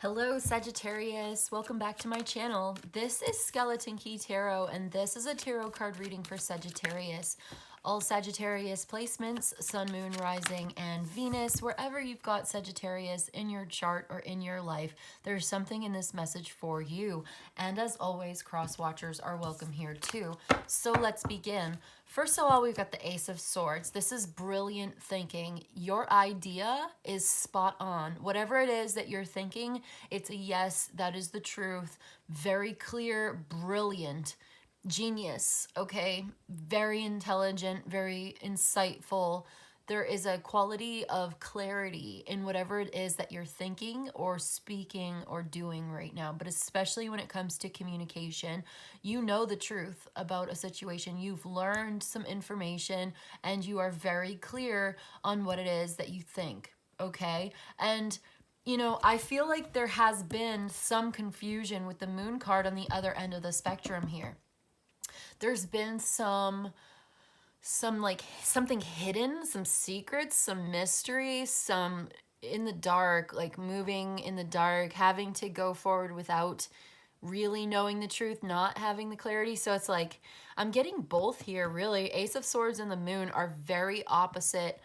Hello Sagittarius, welcome back to my channel. This is Skeleton Key Tarot and this is a tarot card reading for Sagittarius. All Sagittarius placements, Sun, Moon, Rising, and Venus, wherever you've got Sagittarius in your chart or in your life, there's something in this message for you. And as always, cross watchers are welcome here too. So let's begin. First of all, we've got the Ace of Swords. This is brilliant thinking. Your idea is spot on. Whatever it is that you're thinking, it's a yes, that is the truth. Very clear, brilliant. Genius, okay? Very intelligent, very insightful. There is a quality of clarity in whatever it is that you're thinking or speaking or doing right now, but especially when it comes to communication. You know the truth about a situation. You've learned some information and you are very clear on what it is that you think, okay? And you know, I feel like there has been some confusion with the Moon card on the other end of the spectrum here. There's been some like something hidden, some secrets, some mystery, some in the dark, like moving in the dark, having to go forward without really knowing the truth, not having the clarity. So it's like I'm getting both here, really. Ace of Swords and the Moon are very opposite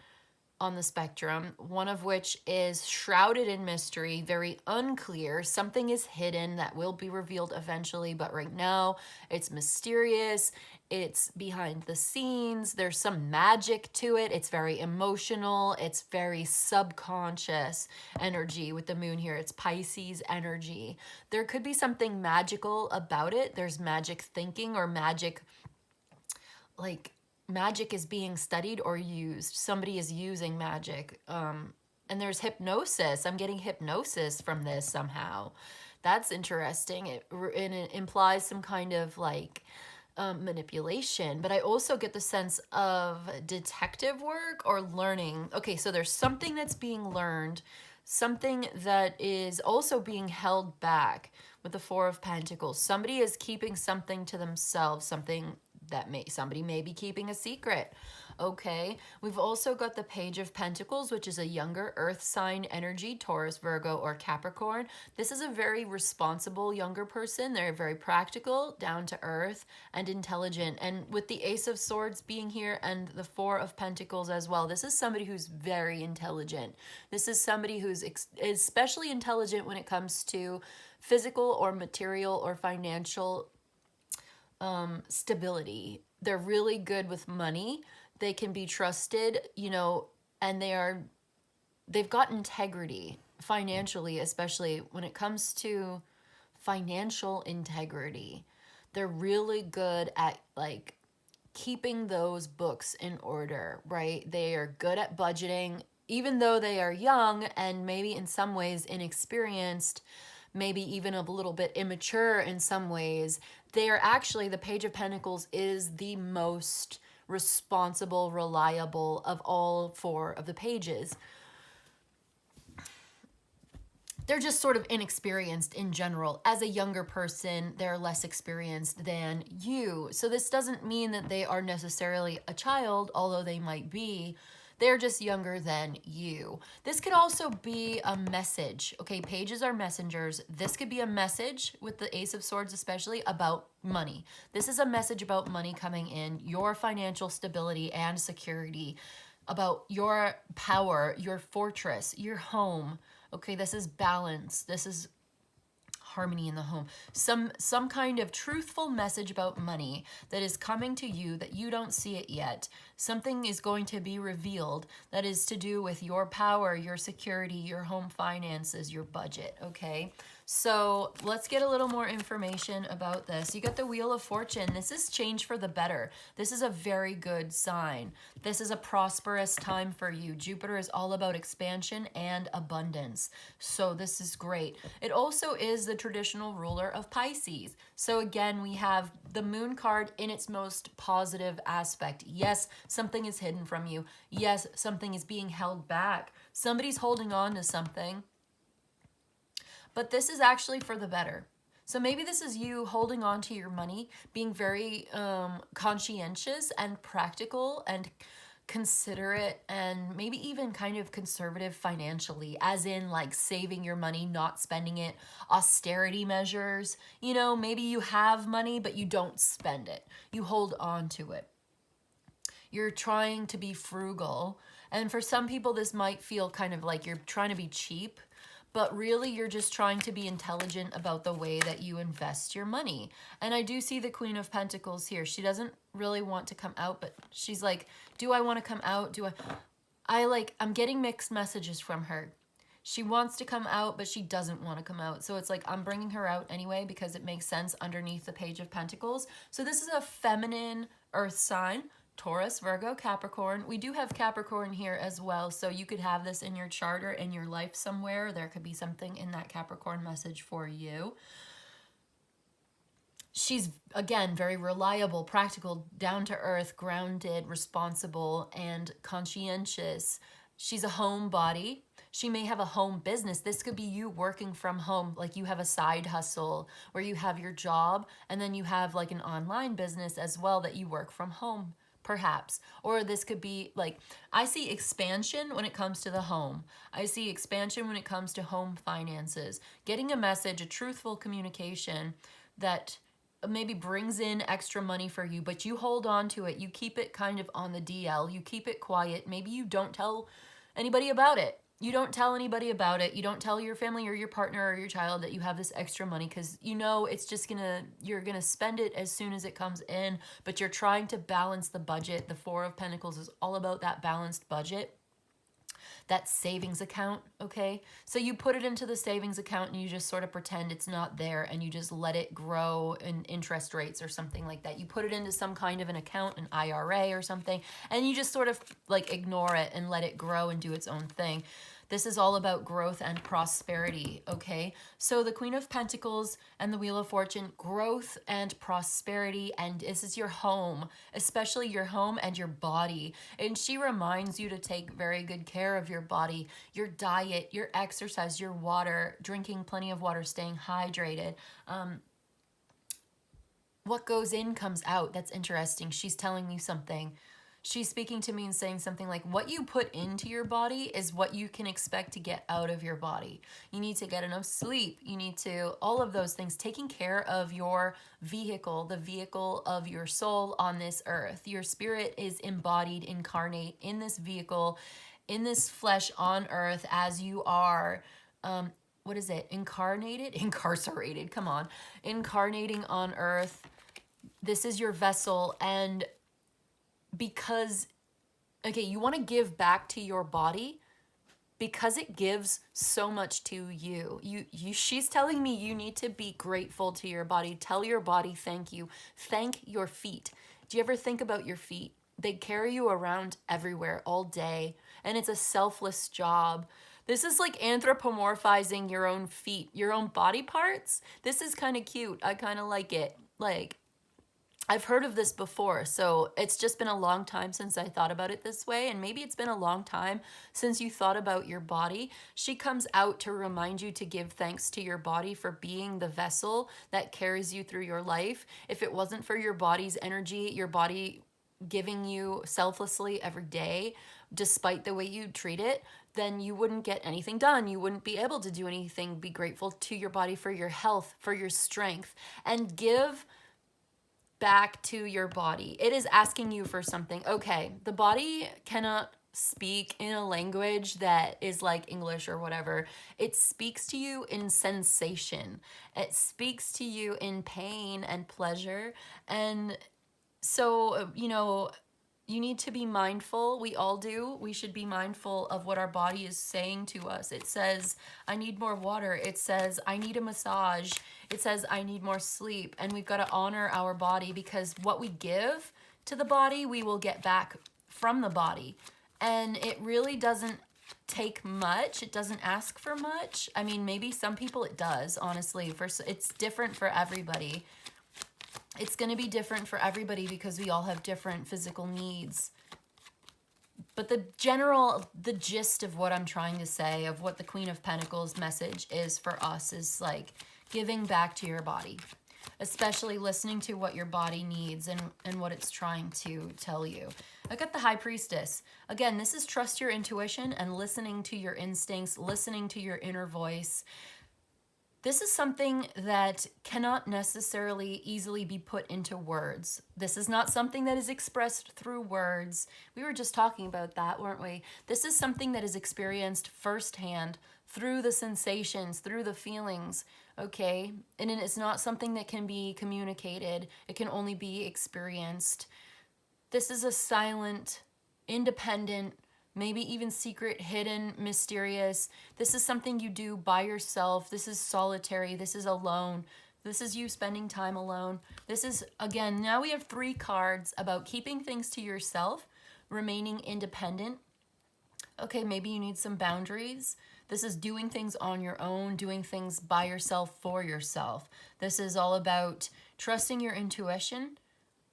on the spectrum, one of which is shrouded in mystery, very unclear. Something is hidden that will be revealed eventually, but right now it's mysterious. It's behind the scenes. There's some magic to it. It's very emotional. It's very subconscious energy with the Moon here. It's Pisces energy. There could be something magical about it. There's magic thinking or magic, like, magic is being studied or used. Somebody is using magic. And there's hypnosis. I'm getting hypnosis from this somehow. That's interesting. It implies some kind of like manipulation. But I also get the sense of detective work or learning. Okay, so there's something that's being learned, something that is also being held back with the Four of Pentacles. Somebody is keeping something to themselves, something that somebody may be keeping a secret. Okay, we've also got the Page of Pentacles, which is a younger earth sign energy, Taurus, Virgo, or Capricorn. This is a very responsible younger person. They're very practical, down to earth, and intelligent. And with the Ace of Swords being here and the Four of Pentacles as well, this is somebody who's very intelligent. This is somebody who's especially intelligent when it comes to physical or material or financial stability. They're really good with money. They can be trusted, you know, and they've got integrity financially, especially when it comes to financial integrity. They're really good at like keeping those books in order, right? They are good at budgeting, even though they are young and maybe in some ways inexperienced, maybe even a little bit immature in some ways. They are actually, the Page of Pentacles is the most responsible, reliable of all four of the pages. They're just sort of inexperienced in general. As a younger person, they're less experienced than you. So this doesn't mean that they are necessarily a child, although they might be. They're just younger than you. This could also be a message. Okay, pages are messengers. This could be a message with the Ace of Swords, especially about money. This is a message about money coming in, your financial stability and security, about your power, your fortress, your home. Okay, this is balance. This is harmony in the home. Some kind of truthful message about money that is coming to you that you don't see it yet. Something is going to be revealed that is to do with your power, your security, your home finances, your budget, okay? So let's get a little more information about this. You got the Wheel of Fortune. This is change for the better. This is a very good sign. This is a prosperous time for you. Jupiter is all about expansion and abundance. So this is great. It also is the traditional ruler of Pisces. So again, we have the Moon card in its most positive aspect. Yes, something is hidden from you. Yes, something is being held back. Somebody's holding on to something. But this is actually for the better. So maybe this is you holding on to your money, being very conscientious and practical and considerate and maybe even kind of conservative financially, as in like saving your money, not spending it, austerity measures. You know, maybe you have money, but you don't spend it. You hold on to it. You're trying to be frugal. And for some people, this might feel kind of like you're trying to be cheap, but really you're just trying to be intelligent about the way that you invest your money. And I do see the Queen of Pentacles here. She doesn't really want to come out, but she's like, do I want to come out? I'm getting mixed messages from her. She wants to come out, but she doesn't want to come out. So it's like, I'm bringing her out anyway because it makes sense underneath the Page of Pentacles. So this is a feminine earth sign. Taurus, Virgo, Capricorn. We do have Capricorn here as well, so you could have this in your chart or in your life somewhere. There could be something in that Capricorn message for you. She's, again, very reliable, practical, down-to-earth, grounded, responsible, and conscientious. She's a homebody. She may have a home business. This could be you working from home, like you have a side hustle where you have your job, and then you have like an online business as well that you work from home, perhaps. Or this could be like, I see expansion when it comes to the home. I see expansion when it comes to home finances. Getting a message, a truthful communication that maybe brings in extra money for you, but you hold on to it. You keep it kind of on the DL. You keep it quiet. Maybe you don't tell anybody about it. You don't tell anybody about it. You don't tell your family or your partner or your child that you have this extra money because you know it's just you're gonna spend it as soon as it comes in, but you're trying to balance the budget. The Four of Pentacles is all about that balanced budget, that savings account, okay? So you put it into the savings account and you just sort of pretend it's not there and you just let it grow in interest rates or something like that. You put it into some kind of an account, an IRA or something, and you just sort of like ignore it and let it grow and do its own thing. This is all about growth and prosperity, okay? So the Queen of Pentacles and the Wheel of Fortune, growth and prosperity, and this is your home, especially your home and your body. And she reminds you to take very good care of your body, your diet, your exercise, your water, drinking plenty of water, staying hydrated. What goes in comes out. That's interesting. She's telling you something. She's speaking to me and saying something like, what you put into your body is what you can expect to get out of your body. You need to get enough sleep. You need to, all of those things, taking care of your vehicle, the vehicle of your soul on this earth. Your spirit is embodied, incarnate in this vehicle, in this flesh on earth as you are. What is it? Incarnated? Incarcerated. Come on. Incarnating on earth. This is your vessel, and because, okay, you want to give back to your body because it gives so much to you. She's telling me you need to be grateful to your body. Tell your body thank you. Thank your feet. Do you ever think about your feet? They carry you around everywhere all day, and it's a selfless job. This is like anthropomorphizing your own feet, your own body parts. This is kind of cute. I kind of like it. Like, I've heard of this before, so it's just been a long time since I thought about it this way, and maybe it's been a long time since you thought about your body. She comes out to remind you to give thanks to your body for being the vessel that carries you through your life. If it wasn't for your body's energy, your body giving you selflessly every day, despite the way you treat it, then you wouldn't get anything done. You wouldn't be able to do anything. Be grateful to your body for your health, for your strength, and give back to your body. It is asking you for something. Okay, the body cannot speak in a language that is like English or whatever. It speaks to you in sensation. It speaks to you in pain and pleasure. And so, you know, you need to be mindful. We all do. We should be mindful of what our body is saying to us. It says, I need more water. It says, I need a massage. It says, I need more sleep. And we've got to honor our body, because what we give to the body, we will get back from the body. And it really doesn't take much. It doesn't ask for much. I mean, maybe some people it does, honestly. It's different for everybody. It's going to be different for everybody because we all have different physical needs. But the gist of what I'm trying to say, of what the Queen of Pentacles message is for us, is like giving back to your body. especially listening to what your body needs and what it's trying to tell you. I got the High Priestess. Again, this is trust your intuition and listening to your instincts, listening to your inner voice. This is something that cannot necessarily easily be put into words. This is not something that is expressed through words. We were just talking about that, weren't we? This is something that is experienced firsthand through the sensations, through the feelings, okay? And it's not something that can be communicated. It can only be experienced. This is a silent, independent, maybe even secret, hidden, mysterious. This is something you do by yourself. This is solitary. This is alone. This is you spending time alone. This is, again, now we have 3 cards about keeping things to yourself, remaining independent. Okay, maybe you need some boundaries. This is doing things on your own, doing things by yourself for yourself. This is all about trusting your intuition,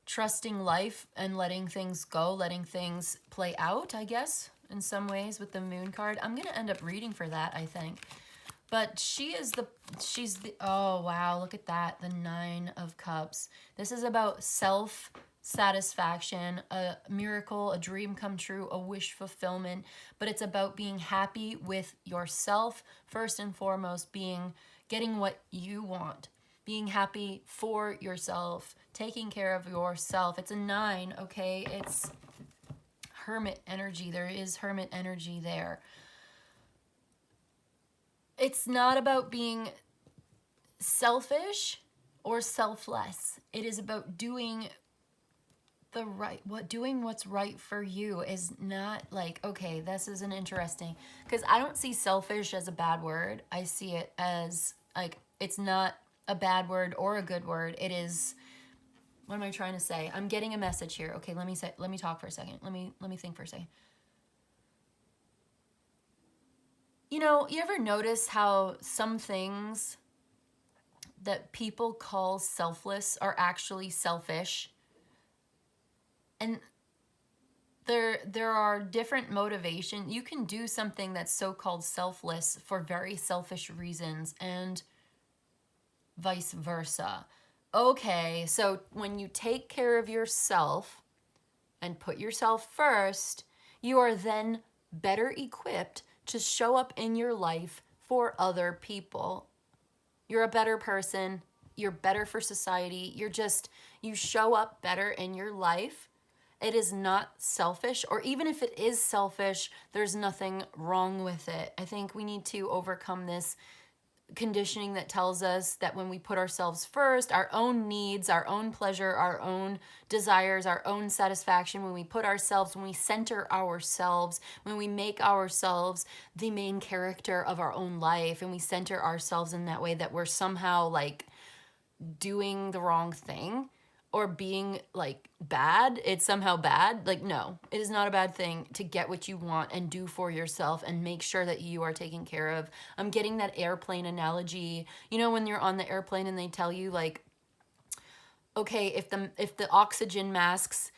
trusting life and letting things go, letting things play out, I guess, in some ways with the Moon card. I'm going to end up reading for that, I think. But she's the, oh wow, look at that, the 9 of Cups. This is about self-satisfaction, a miracle, a dream come true, a wish fulfillment. But it's about being happy with yourself, first and foremost, getting what you want. Being happy for yourself, taking care of yourself. It's a 9, okay? It's Hermit energy. There is Hermit energy there. It's not about being selfish or selfless. It is about doing doing what's right for you. Is not like, okay, this isn't interesting. Because I don't see selfish as a bad word. I see it as like, it's not a bad word or a good word. It is, what am I trying to say? I'm getting a message here. Okay, let me talk for a second. Let me think for a second. You know, you ever notice how some things that people call selfless are actually selfish? And there are different motivations. You can do something that's so-called selfless for very selfish reasons, and vice versa. Okay, so when you take care of yourself and put yourself first, you are then better equipped to show up in your life for other people. You're a better person. You're better for society. You show up better in your life. It is not selfish, or even if it is selfish, there's nothing wrong with it. I think we need to overcome this conditioning that tells us that when we put ourselves first, our own needs, our own pleasure, our own desires, our own satisfaction, when we center ourselves, when we make ourselves the main character of our own life, and we center ourselves in that way, that we're somehow like doing the wrong thing or being like bad, it's somehow bad. Like, no, it is not a bad thing to get what you want and do for yourself and make sure that you are taken care of. I'm getting that airplane analogy. You know, when you're on the airplane and they tell you like, okay, if the oxygen masks,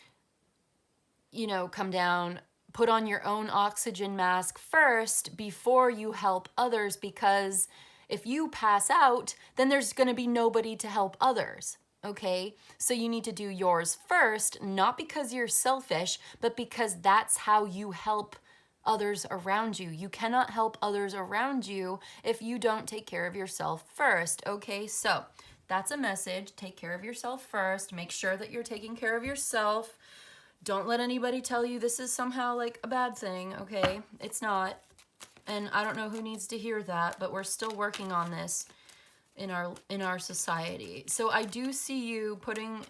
you know, come down, put on your own oxygen mask first before you help others, because if you pass out, then there's going to be nobody to help others. Okay, so you need to do yours first, not because you're selfish, but because that's how you help others around you. You cannot help others around you if you don't take care of yourself first. Okay, so that's a message. Take care of yourself first. Make sure that you're taking care of yourself. Don't let anybody tell you this is somehow like a bad thing, okay? It's not. And I don't know who needs to hear that, but we're still working on this in our society. So I do see you putting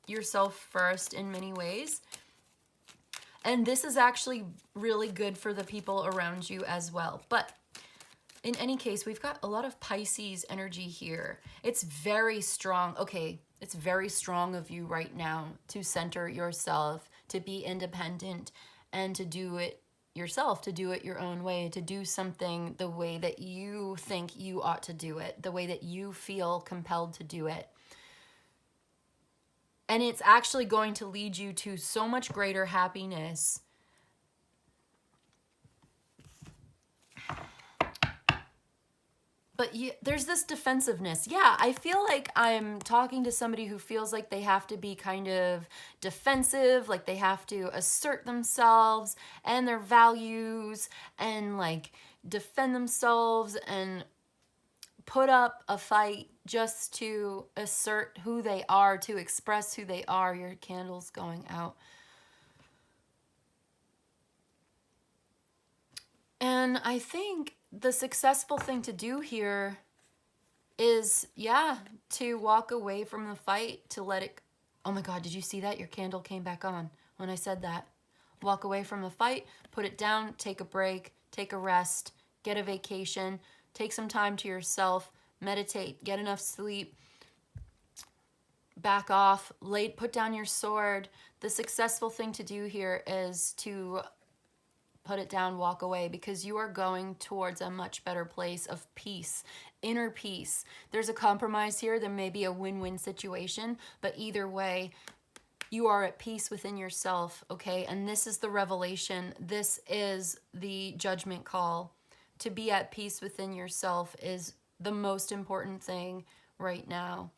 yourself first in many ways. And this is actually really good for the people around you as well. But in any case, we've got a lot of Pisces energy here. It's very strong. Okay, it's very strong of you right now to center yourself, to be independent, and to do it yourself, to do it your own way, to do something the way that you think you ought to do it, the way that you feel compelled to do it. And it's actually going to lead you to so much greater happiness. But there's this defensiveness. Yeah, I feel like I'm talking to somebody who feels like they have to be kind of defensive, like they have to assert themselves and their values and like defend themselves and put up a fight just to assert who they are, to express who they are. Your candle's going out. And I think the successful thing to do here is, yeah, to walk away from the fight, to let it... Oh my God, did you see that? Your candle came back on when I said that. Walk away from the fight, put it down, take a break, take a rest, get a vacation, take some time to yourself, meditate, get enough sleep, back off, put down your sword. The successful thing to do here is to put it down, walk away, because you are going towards a much better place of peace, inner peace. There's a compromise here. There may be a win-win situation, but either way, you are at peace within yourself, okay? And this is the revelation. This is the judgment call. To be at peace within yourself is the most important thing right now,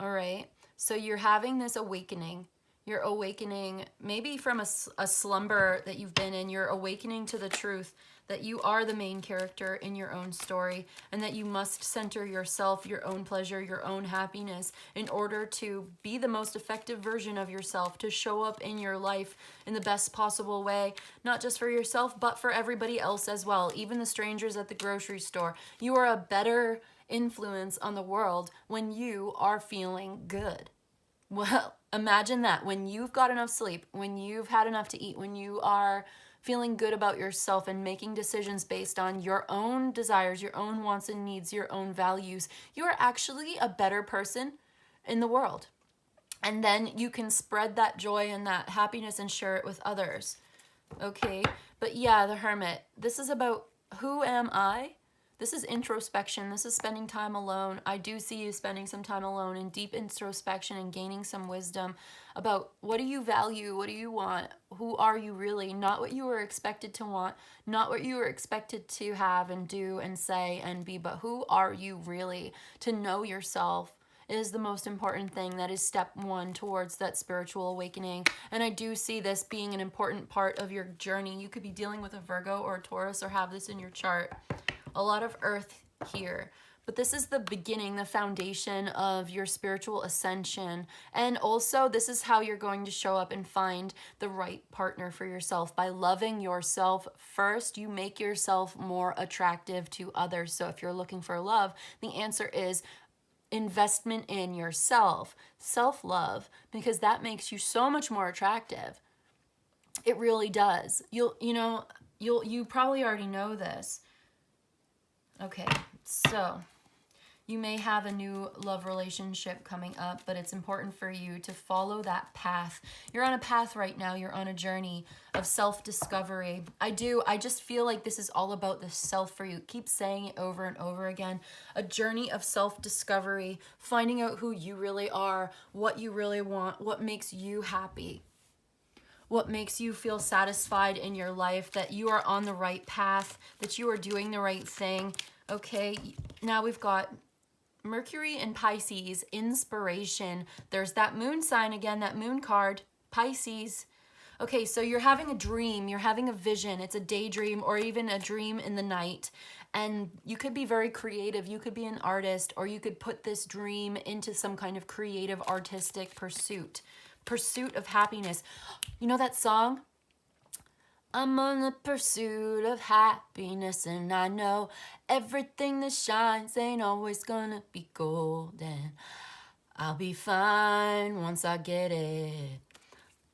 all right? So you're having this awakening. You're awakening maybe from a slumber that you've been in. You're awakening to the truth that you are the main character in your own story and that you must center yourself, your own pleasure, your own happiness in order to be the most effective version of yourself, to show up in your life in the best possible way, not just for yourself, but for everybody else as well, even the strangers at the grocery store. You are a better influence on the world when you are feeling good. Well, imagine that. When you've got enough sleep, when you've had enough to eat, when you are feeling good about yourself and making decisions based on your own desires, your own wants and needs, your own values, you are actually a better person in the world. And then you can spread that joy and that happiness and share it with others. Okay? But yeah, the Hermit. This is about who am I? This is introspection. This is spending time alone. I do see you spending some time alone in deep introspection and gaining some wisdom about what do you value, what do you want, who are you really, not what you were expected to want, not what you were expected to have and do and say and be, but who are you really. To know yourself is the most important thing. That is step one towards that spiritual awakening. And I do see this being an important part of your journey. You could be dealing with a Virgo or a Taurus or have this in your chart. A lot of earth here. But this is the beginning, the foundation of your spiritual ascension. And also, this is how you're going to show up and find the right partner for yourself. By loving yourself first, you make yourself more attractive to others. So if you're looking for love, the answer is investment in yourself, self-love, because that makes you so much more attractive. It really does. You probably already know this. Okay, so you may have a new love relationship coming up, but it's important for you to follow that path. You're on a path right now. You're on a journey of self-discovery. I just feel like this is all about the self for you. Keep saying it over and over again. A journey of self-discovery, finding out who you really are, what you really want, what makes you happy. What makes you feel satisfied in your life, that you are on the right path, that you are doing the right thing. Okay, now we've got Mercury and Pisces, inspiration. There's that moon sign again, that moon card, Pisces. Okay, so you're having a dream, you're having a vision. It's a daydream or even a dream in the night. And you could be very creative. You could be an artist, or you could put this dream into some kind of creative, artistic pursuit of happiness. You know that song? I'm on the pursuit of happiness, and I know everything that shines ain't always gonna be golden. I'll be fine once I get it.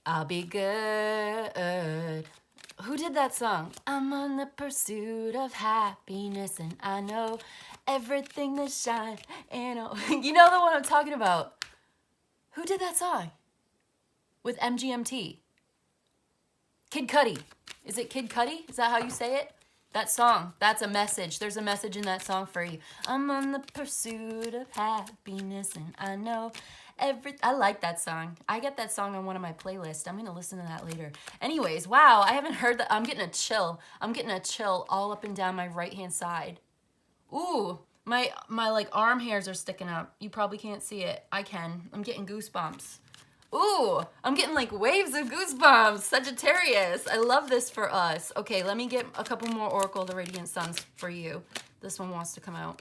I'll be good. Who did that song? I'm on the pursuit of happiness, and I know everything that shines ain't always... You know the one I'm talking about. Who did that song? With MGMT. Kid Cudi. Is it Kid Cudi? Is that how you say it? That song. That's a message. There's a message in that song for you. I'm on the pursuit of happiness, and I know I like that song. I get that song on one of my playlists. I'm going to listen to that later. Anyways, wow, I haven't heard that. I'm getting a chill. I'm getting a chill all up and down my right-hand side. Ooh, My like arm hairs are sticking up. You probably can't see it. I can. I'm getting goosebumps. Ooh, I'm getting like waves of goosebumps. Sagittarius. I love this for us. Okay, let me get a couple more Oracle of the Radiant Suns for you. This one wants to come out.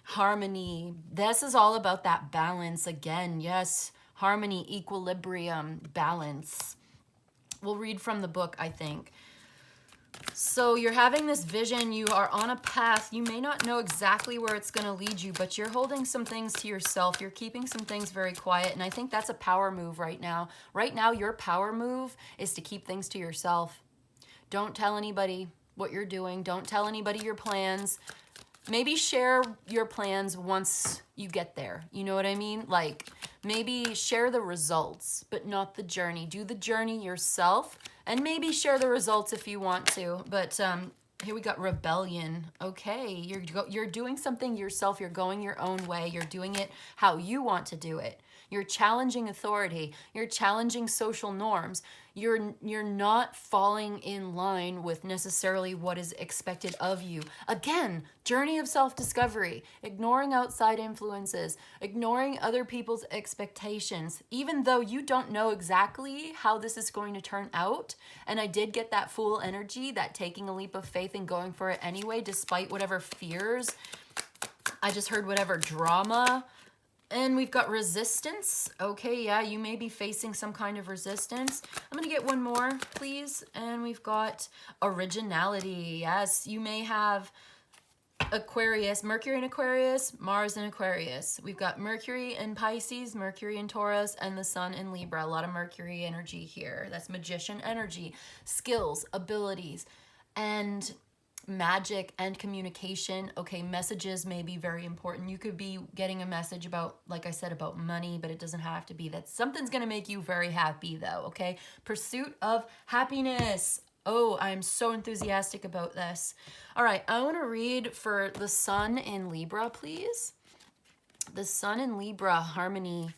Harmony. This is all about that balance again. Yes, harmony, equilibrium, balance. We'll read from the book, I think. So you're having this vision, you are on a path, you may not know exactly where it's going to lead you, but you're holding some things to yourself, you're keeping some things very quiet, and I think that's a power move right now. Right now, your power move is to keep things to yourself. Don't tell anybody what you're doing, don't tell anybody your plans. Maybe share your plans once you get there. You know what I mean? Like, maybe share the results, but not the journey. Do the journey yourself, and maybe share the results if you want to. But here we got rebellion. Okay, you're doing something yourself. You're going your own way. You're doing it how you want to do it. You're challenging authority. You're challenging social norms. You're not falling in line with necessarily what is expected of you. Again, journey of self-discovery, ignoring outside influences, ignoring other people's expectations, even though you don't know exactly how this is going to turn out. And I did get that Fool energy, that taking a leap of faith and going for it anyway, despite whatever fears. I just heard whatever drama. And we've got resistance. Okay, yeah, you may be facing some kind of resistance. I'm going to get one more, please. And we've got originality. Yes, you may have Aquarius, Mercury in Aquarius, Mars in Aquarius. We've got Mercury in Pisces, Mercury in Taurus, and the Sun in Libra. A lot of Mercury energy here. That's magician energy, skills, abilities, and magic and communication. Okay, messages may be very important. You could be getting a message about, like I said, about money, but it doesn't have to be that. Something's going to make you very happy though, okay? Pursuit of happiness. Oh, I'm so enthusiastic about this. All right, I want to read for the Sun in Libra, please. The Sun in Libra, harmony,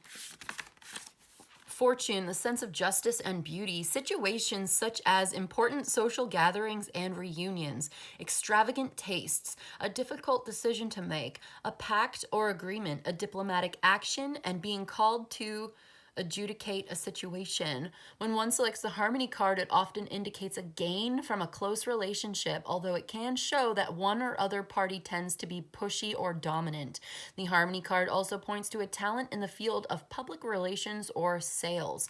fortune, the sense of justice and beauty, situations such as important social gatherings and reunions, extravagant tastes, a difficult decision to make, a pact or agreement, a diplomatic action, and being called to adjudicate a situation. When one selects the harmony card, it often indicates a gain from a close relationship, although it can show that one or other party tends to be pushy or dominant. The harmony card also points to a talent in the field of public relations or sales.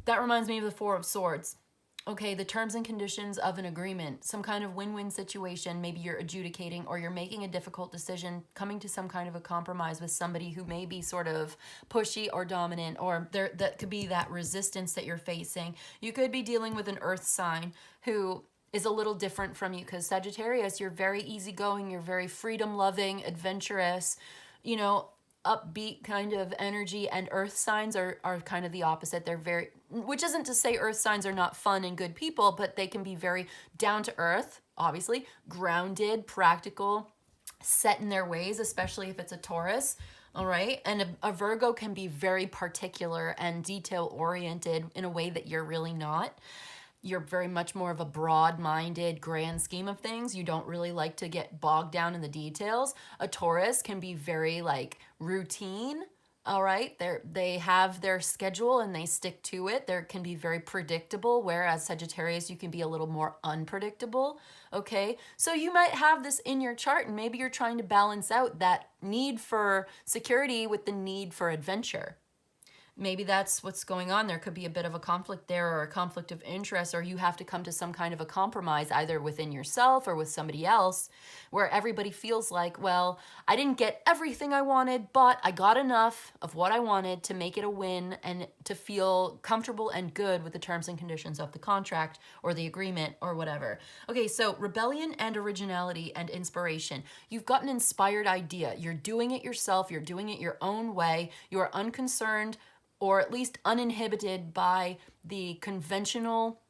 That reminds me of the Four of Swords. Okay, the terms and conditions of an agreement, some kind of win-win situation, maybe you're adjudicating or you're making a difficult decision, coming to some kind of a compromise with somebody who may be sort of pushy or dominant, or that could be that resistance that you're facing. You could be dealing with an earth sign who is a little different from you, because Sagittarius, you're very easygoing, you're very freedom-loving, adventurous, you know, upbeat kind of energy, and earth signs are kind of the opposite. They're very, which isn't to say earth signs are not fun and good people, but they can be very down to earth, obviously, grounded, practical, set in their ways, especially if it's a Taurus. All right. And a Virgo can be very particular and detail oriented in a way that you're really not. You're very much more of a broad-minded, grand scheme of things. You don't really like to get bogged down in the details. A Taurus can be very like routine, all right? They have their schedule and they stick to it. They can be very predictable, whereas Sagittarius, you can be a little more unpredictable, okay? So you might have this in your chart, and maybe you're trying to balance out that need for security with the need for adventure. Maybe that's what's going on. There could be a bit of a conflict there, or a conflict of interest, or you have to come to some kind of a compromise either within yourself or with somebody else, where everybody feels like, well, I didn't get everything I wanted, but I got enough of what I wanted to make it a win and to feel comfortable and good with the terms and conditions of the contract or the agreement or whatever. Okay, so rebellion and originality and inspiration. You've got an inspired idea. You're doing it yourself. You're doing it your own way. You are unconcerned, or at least uninhibited by the conventional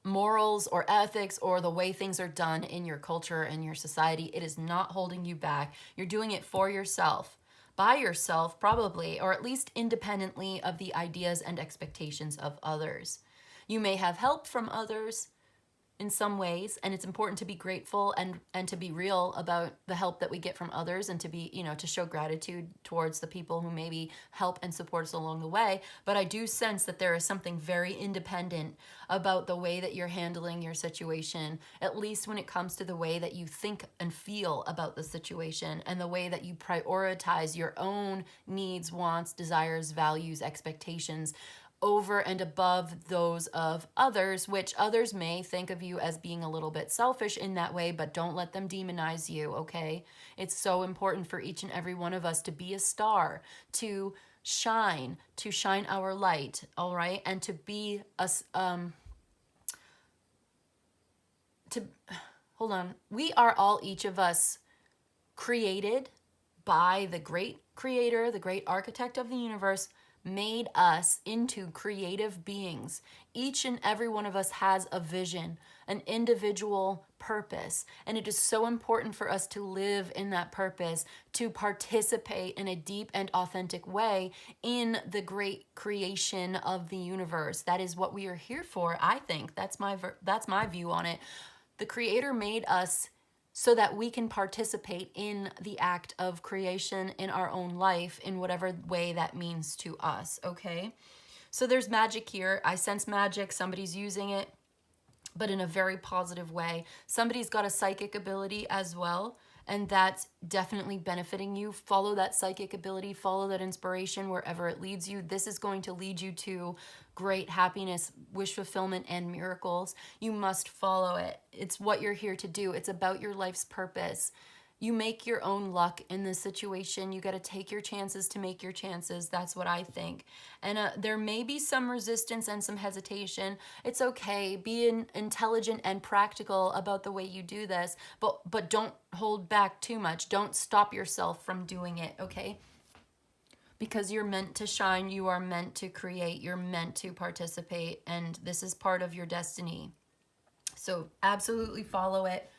morals or ethics or the way things are done in your culture and your society. It is not holding you back. You're doing it for yourself, by yourself probably, or at least independently of the ideas and expectations of others. You may have help from others, in some ways, and it's important to be grateful and to be real about the help that we get from others, and to be, you know, to show gratitude towards the people who maybe help and support us along the way. But I do sense that there is something very independent about the way that you're handling your situation, at least when it comes to the way that you think and feel about the situation, and the way that you prioritize your own needs, wants, desires, values, expectations over and above those of others, which others may think of you as being a little bit selfish in that way, but don't let them demonize you, okay? It's so important for each and every one of us to be a star, to shine our light, all right? And to be hold on. We are all, each of us, created by the great creator, the great architect of the universe, made us into creative beings. Each and every one of us has a vision, an individual purpose, and it is so important for us to live in that purpose, to participate in a deep and authentic way in the great creation of the universe. That is what we are here for, I think. That's my view on it. The Creator made us so that we can participate in the act of creation in our own life, in whatever way that means to us, okay? So there's magic here. I sense magic. Somebody's using it, but in a very positive way. Somebody's got a psychic ability as well, and that's definitely benefiting you. Follow that psychic ability, follow that inspiration wherever it leads you. This is going to lead you to great happiness, wish fulfillment, and miracles. You must follow it. It's what you're here to do. It's about your life's purpose. You make your own luck in this situation. You got to take your chances to make your chances. That's what I think. And there may be some resistance and some hesitation. It's okay. Be intelligent and practical about the way you do this, but don't hold back too much. Don't stop yourself from doing it, okay? Because you're meant to shine. You are meant to create. You're meant to participate. And this is part of your destiny. So absolutely follow it.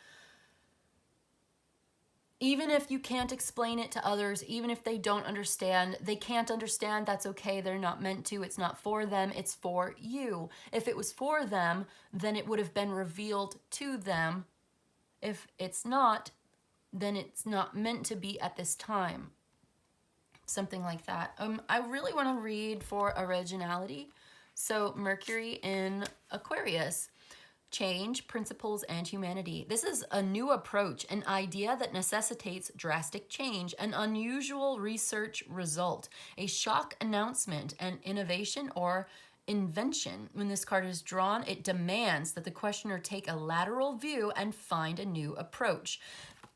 Even if you can't explain it to others, even if they don't understand, they can't understand, that's okay. They're not meant to. It's not for them. It's for you. If it was for them, then it would have been revealed to them. If it's not, then it's not meant to be at this time. Something like that. I really want to read for originality. So Mercury in Aquarius. Change, principles, and humanity. This is a new approach, an idea that necessitates drastic change, an unusual research result, a shock announcement, an innovation or invention. When this card is drawn, it demands that the questioner take a lateral view and find a new approach.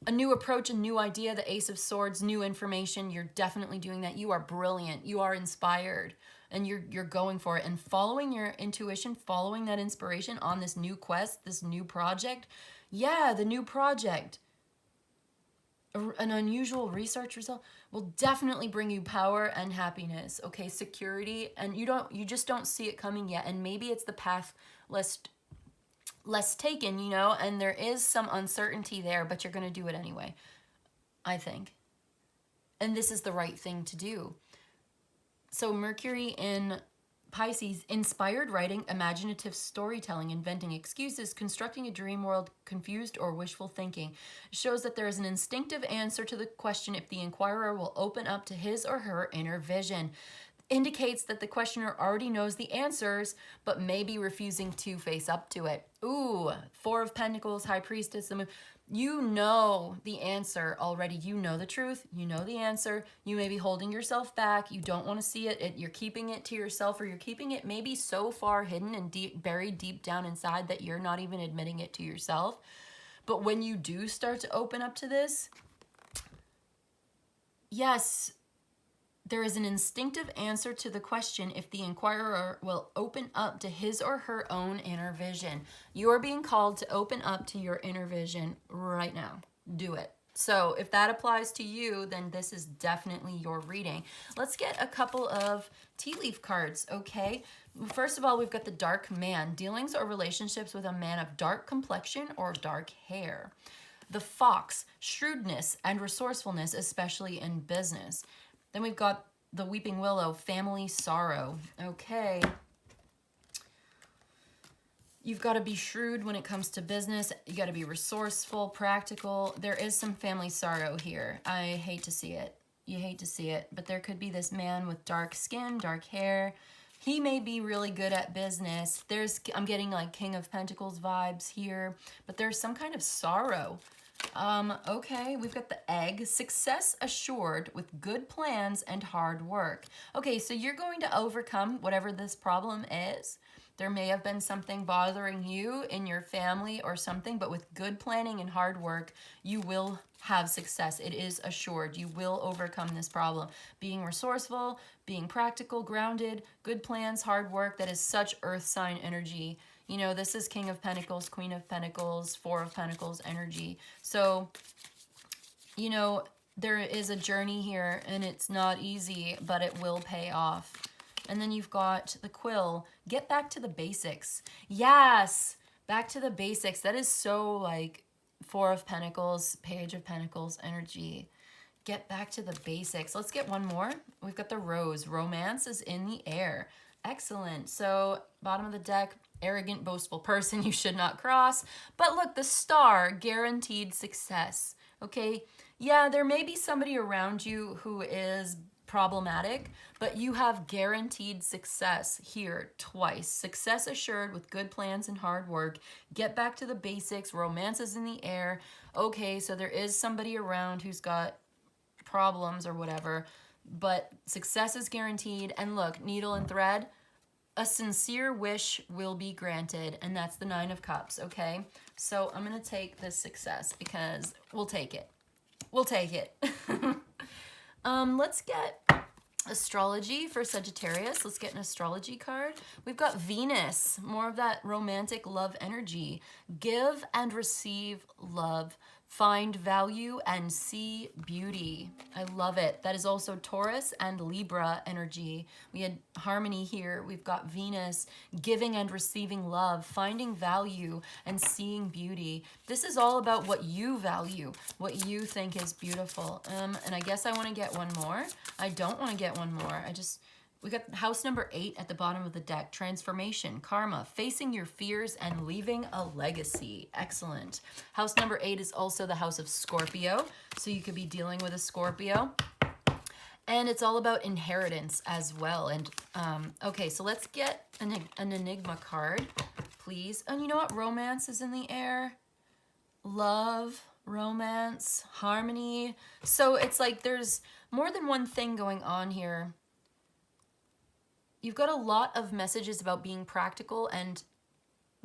A new approach, a new idea, the Ace of Swords, new information. You're definitely doing that. You are brilliant. You are inspired. And you're going for it and following your intuition, following that inspiration on this new quest, this new project. Yeah, the new project. An unusual research result will definitely bring you power and happiness. Okay, security, and you just don't see it coming yet. And maybe it's the path less taken, you know, and there is some uncertainty there, but you're going to do it anyway, I think. And this is the right thing to do. So Mercury in Pisces, inspired writing, imaginative storytelling, inventing excuses, constructing a dream world, confused or wishful thinking, shows that there is an instinctive answer to the question if the inquirer will open up to his or her inner vision. Indicates that the questioner already knows the answers, but may be refusing to face up to it. Ooh, Four of Pentacles, High Priestess, the Moon. You know the answer already. You know the truth. You know the answer. You may be holding yourself back. You don't want to see it. You're keeping it to yourself, or you're keeping it maybe so far hidden and buried deep down inside that you're not even admitting it to yourself. But when you do start to open up to this, yes, there is an instinctive answer to the question if the inquirer will open up to his or her own inner vision. You are being called to open up to your inner vision right now. Do it. So if that applies to you, then this is definitely your reading. Let's get a couple of tea leaf cards, okay? First of all, we've got the Dark Man. Dealings or relationships with a man of dark complexion or dark hair. The Fox. Shrewdness and resourcefulness, especially in business. Then we've got the Weeping Willow, family sorrow. Okay. You've got to be shrewd when it comes to business. You got to be resourceful, practical. There is some family sorrow here. I hate to see it. You hate to see it. But there could be this man with dark skin, dark hair. He may be really good at business. I'm getting like King of Pentacles vibes here. But there's some kind of sorrow. Okay, we've got the egg. Success assured with good plans and hard work. Okay, so you're going to overcome whatever this problem is. There may have been something bothering you in your family or something, but with good planning and hard work, you will have success. It is assured. You will overcome this problem. Being resourceful, being practical, grounded, good plans, hard work, that is such earth sign energy. You know, this is King of Pentacles, Queen of Pentacles, Four of Pentacles energy. So, you know, there is a journey here and it's not easy, but it will pay off. And then you've got the quill. Get back to the basics. Yes, back to the basics. That is so like Four of Pentacles, Page of Pentacles energy. Get back to the basics. Let's get one more. We've got the rose. Romance is in the air. Excellent. So bottom of the deck, arrogant, boastful person you should not cross. But look, the star, guaranteed success. Okay, yeah, there may be somebody around you who is problematic, but you have guaranteed success here twice. Success assured with good plans and hard work. Get back to the basics. Romance is in the air. Okay, so there is somebody around who's got problems or whatever, but success is guaranteed. And look, needle and thread, a sincere wish will be granted, and that's the Nine of Cups, okay? So I'm going to take this success because we'll take it. We'll take it. Let's get astrology for Sagittarius. Let's get an astrology card. We've got Venus, more of that romantic love energy. Give and receive love. Find value and see beauty. I love it. That is also Taurus and Libra energy. We had harmony here. We've got Venus, giving and receiving love, finding value and seeing beauty. This is all about what you value, what you think is beautiful. And I guess I want to get one more. I don't want to get one more. We got house number 8 at the bottom of the deck. Transformation, karma, facing your fears and leaving a legacy. Excellent. House number 8 is also the house of Scorpio. So you could be dealing with a Scorpio. And it's all about inheritance as well. And okay, so let's get an enigma card, please. And you know what? Romance is in the air. Love, romance, harmony. So it's like there's more than one thing going on here. You've got a lot of messages about being practical and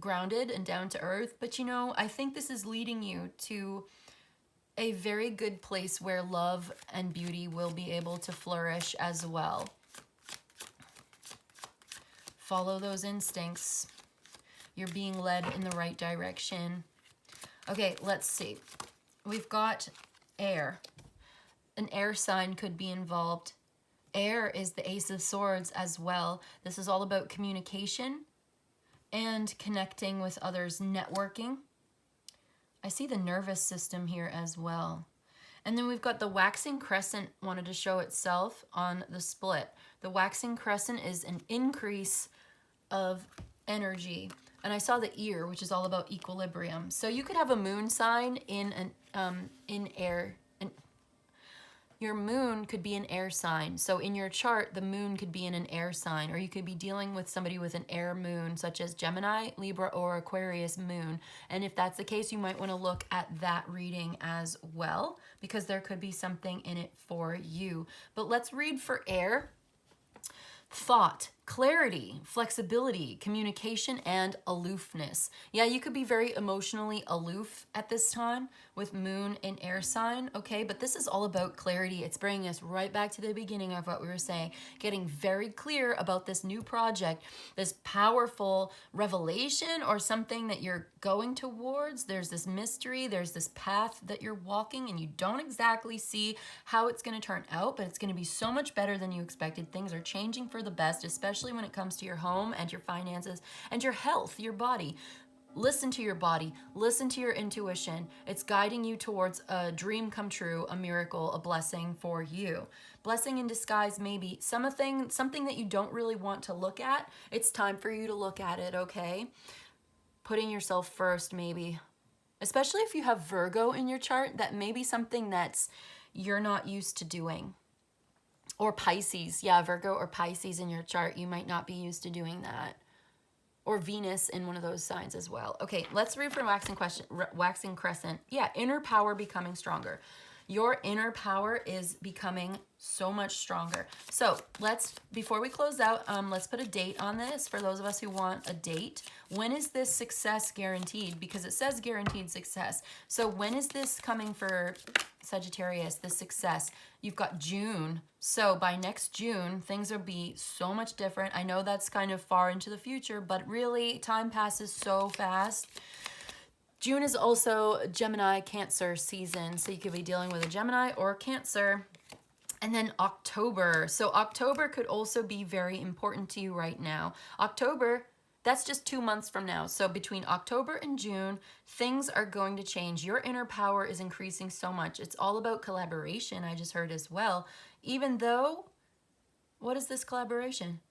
grounded and down to earth, but you know, I think this is leading you to a very good place where love and beauty will be able to flourish as well. Follow those instincts. You're being led in the right direction. Okay, let's see. We've got air. An air sign could be involved. Air is the Ace of Swords as well. This is all about communication and connecting with others, networking. I see the nervous system here as well. And then we've got the waxing crescent wanted to show itself on the split. The waxing crescent is an increase of energy. And I saw the ear, which is all about equilibrium. So you could have a moon sign in air. Your moon could be an air sign. So in your chart, the moon could be in an air sign, or you could be dealing with somebody with an air moon, such as Gemini, Libra, or Aquarius moon. And if that's the case, you might want to look at that reading as well, because there could be something in it for you. But let's read for air. Thought, clarity, flexibility, communication, and aloofness. Yeah, you could be very emotionally aloof at this time with moon in air sign, okay? But this is all about clarity. It's bringing us right back to the beginning of what we were saying, getting very clear about this new project, this powerful revelation or something that you're going towards. There's this mystery, there's this path that you're walking, and you don't exactly see how it's going to turn out, but it's going to be so much better than you expected. Things are changing for the best, especially when it comes to your home and your finances and your health, your body. Listen to your body, listen to your intuition. It's guiding you towards a dream come true, a miracle, a blessing for you. Blessing in disguise, maybe something that you don't really want to look at. It's time for you to look at it, okay? putting yourself first, maybe. Especially if you have Virgo in your chart, that may be something that's you're not used to doing. Or Pisces. Yeah, Virgo or Pisces in your chart, you might not be used to doing that. Or Venus in one of those signs as well. Okay, let's read from Waxing Crescent. Yeah, inner power becoming stronger. Your inner power is becoming so much stronger. So before we close out, let's put a date on this for those of us who want a date. When is this success guaranteed? Because it says guaranteed success. So when is this coming for Sagittarius, the success? You've got June. So by next June, things will be so much different. I know that's kind of far into the future, but really time passes so fast. June is also Gemini Cancer season. So you could be dealing with a Gemini or Cancer. And then October. So October could also be very important to you right now. October, that's just 2 months from now. So between October and June, things are going to change. Your inner power is increasing so much. It's all about collaboration, I just heard as well. Even though, what is this collaboration?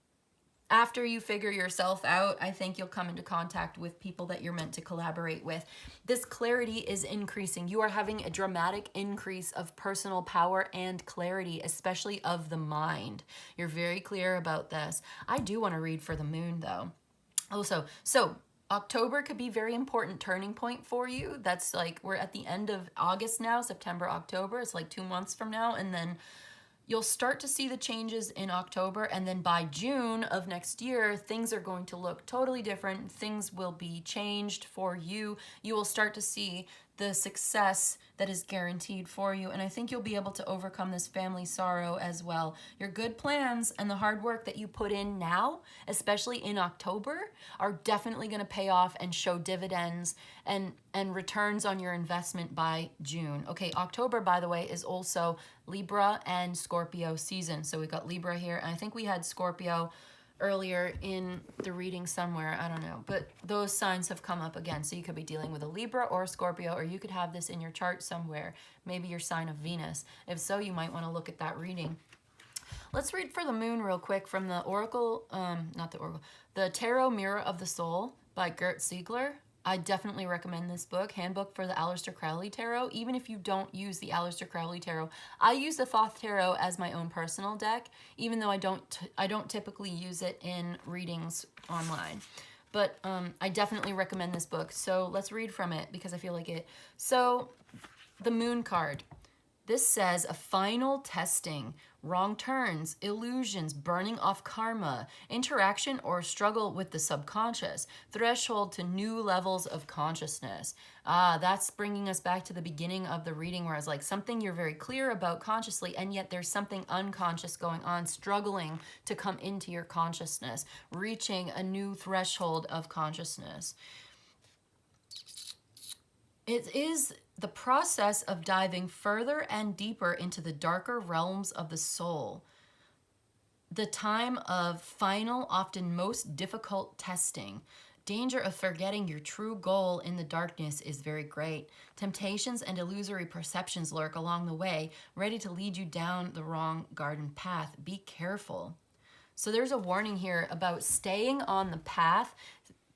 After you figure yourself out, I think you'll come into contact with people that you're meant to collaborate with. This clarity is increasing. You are having a dramatic increase of personal power and clarity, especially of the mind. You're very clear about this. I do want to read for the moon, though. Also, so October could be very important turning point for you. That's like, we're at the end of August now, September, October. It's like 2 months from now. And then you'll start to see the changes in October, and then by June of next year, things are going to look totally different. Things will be changed for you. You will start to see the success that is guaranteed for you, and I think you'll be able to overcome this family sorrow as well. Your good plans and the hard work that you put in now, especially in October, are definitely going to pay off and show dividends and returns on your investment by June. Okay, October, by the way, is also Libra and Scorpio season. So we got Libra here, and I think we had Scorpio earlier in the reading somewhere, I don't know, but those signs have come up again. So you could be dealing with a Libra or a Scorpio, or you could have this in your chart somewhere, maybe your sign of Venus. If so, you might want to look at that reading. Let's read for the moon real quick from the Oracle, the Tarot Mirror of the Soul by Gert Siegler. I definitely recommend this book, Handbook for the Aleister Crowley Tarot, even if you don't use the Aleister Crowley Tarot. I use the Thoth Tarot as my own personal deck, even though I don't typically use it in readings online. But I definitely recommend this book. So let's read from it because I feel like it. So the Moon card. This says a final testing, wrong turns, illusions, burning off karma, interaction or struggle with the subconscious, threshold to new levels of consciousness. That's bringing us back to the beginning of the reading where it's like something you're very clear about consciously, and yet there's something unconscious going on, struggling to come into your consciousness, reaching a new threshold of consciousness. It is the process of diving further and deeper into the darker realms of the soul. The time of final, often most difficult testing. Danger of forgetting your true goal in the darkness is very great. Temptations and illusory perceptions lurk along the way, ready to lead you down the wrong garden path. Be careful. So there's a warning here about staying on the path,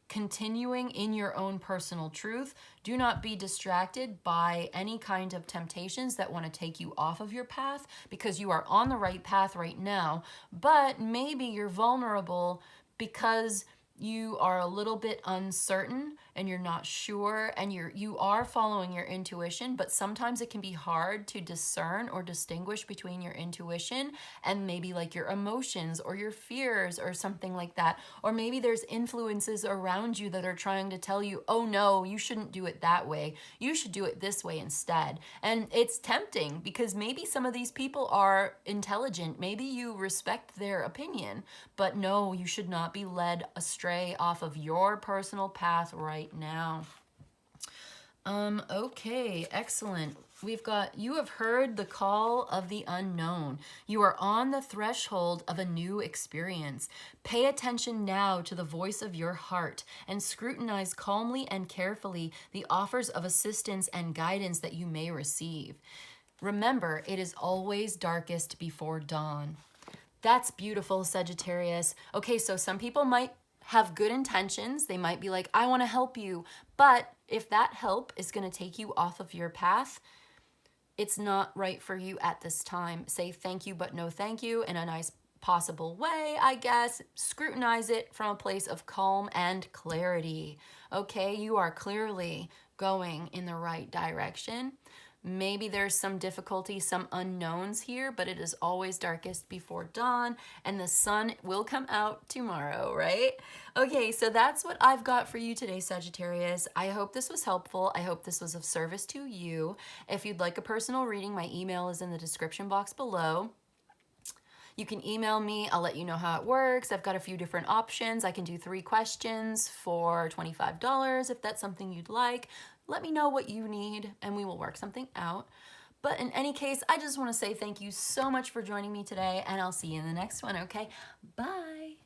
continuing in your own personal truth. Do not be distracted by any kind of temptations that want to take you off of your path, because you are on the right path right now, but maybe you're vulnerable because you are a little bit uncertain and you're not sure, and you are following your intuition, but sometimes it can be hard to discern or distinguish between your intuition and maybe like your emotions or your fears or something like that. Or maybe there's influences around you that are trying to tell you, oh no, you shouldn't do it that way. You should do it this way instead. And it's tempting because maybe some of these people are intelligent. Maybe you respect their opinion, but no, you should not be led astray off of your personal path right now. Okay, excellent. We've got, you have heard the call of the unknown. You are on the threshold of a new experience. Pay attention now to the voice of your heart and scrutinize calmly and carefully the offers of assistance and guidance that you may receive. Remember, it is always darkest before dawn. That's beautiful, Sagittarius. Okay, so some people might have good intentions. They might be like, I want to help you. But if that help is going to take you off of your path, it's not right for you at this time. Say thank you, but no thank you in a nice possible way, I guess. Scrutinize it from a place of calm and clarity. Okay, you are clearly going in the right direction. Maybe there's some difficulty, some unknowns here, but it is always darkest before dawn, and the sun will come out tomorrow, right? Okay, so that's what I've got for you today, Sagittarius. I hope this was helpful. I hope this was of service to you. If you'd like a personal reading, my email is in the description box below. You can email me. I'll let you know how it works. I've got a few different options. I can do 3 questions for $25 if that's something you'd like. Let me know what you need and we will work something out. But in any case, I just want to say thank you so much for joining me today, and I'll see you in the next one, okay? Bye.